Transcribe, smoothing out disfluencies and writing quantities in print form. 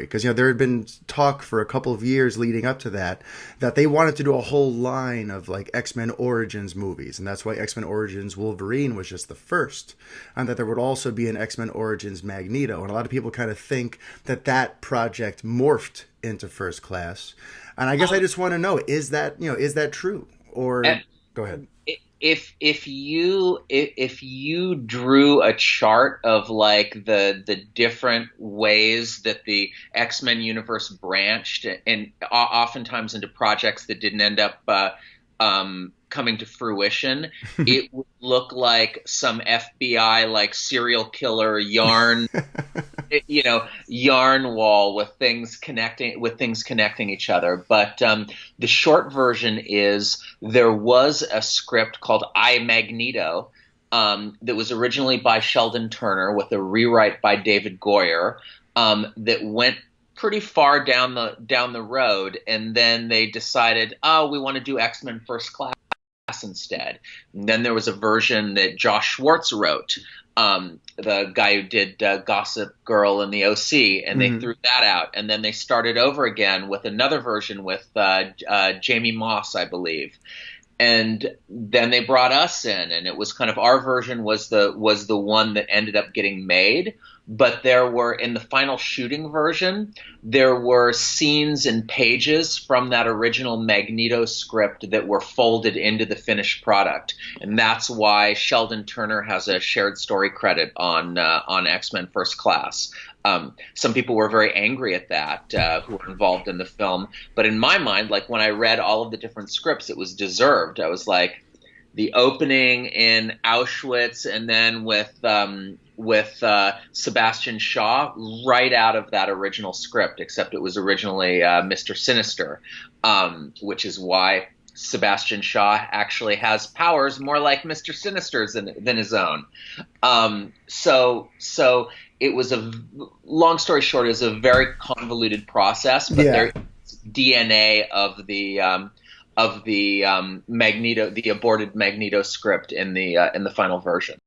because there had been talk for a couple of years leading up to that they wanted to do a whole line of like X-Men Origins movies, and that's why X-Men Origins Wolverine was just the first, and that there would also be an X-Men Origins Magneto, and a lot of people kind of think that project morphed into First Class, and I guess I just want to know, is that true, or go ahead. If you drew a chart of like the different ways that the X-Men universe branched, and oftentimes into projects that didn't end up coming to fruition, it would look like some FBI like serial killer yarn yarn wall with things connecting each other. But the short version is there was a script called I, Magneto that was originally by Sheldon Turner with a rewrite by David Goyer that went pretty far down the road, and then they decided, we want to do X-Men First Class instead. And then there was a version that Josh Schwartz wrote, the guy who did Gossip Girl and the OC, and they threw that out. And then they started over again with another version with Jamie Moss, I believe. And then they brought us in, and it was kind of our version was the one that ended up getting made. But there were, in the final shooting version, there were scenes and pages from that original Magneto script that were folded into the finished product. And that's why Sheldon Turner has a shared story credit on X-Men First Class. Some people were very angry at that, who were involved in the film. But in my mind, like when I read all of the different scripts, it was deserved. I was like, the opening in Auschwitz, and then with Sebastian Shaw, right out of that original script, except it was originally Mr. Sinister, which is why Sebastian Shaw actually has powers more like Mr. Sinister's than his own. So it was long story short, it was a very convoluted process, but there's DNA of the Magneto, the aborted Magneto script in the final version.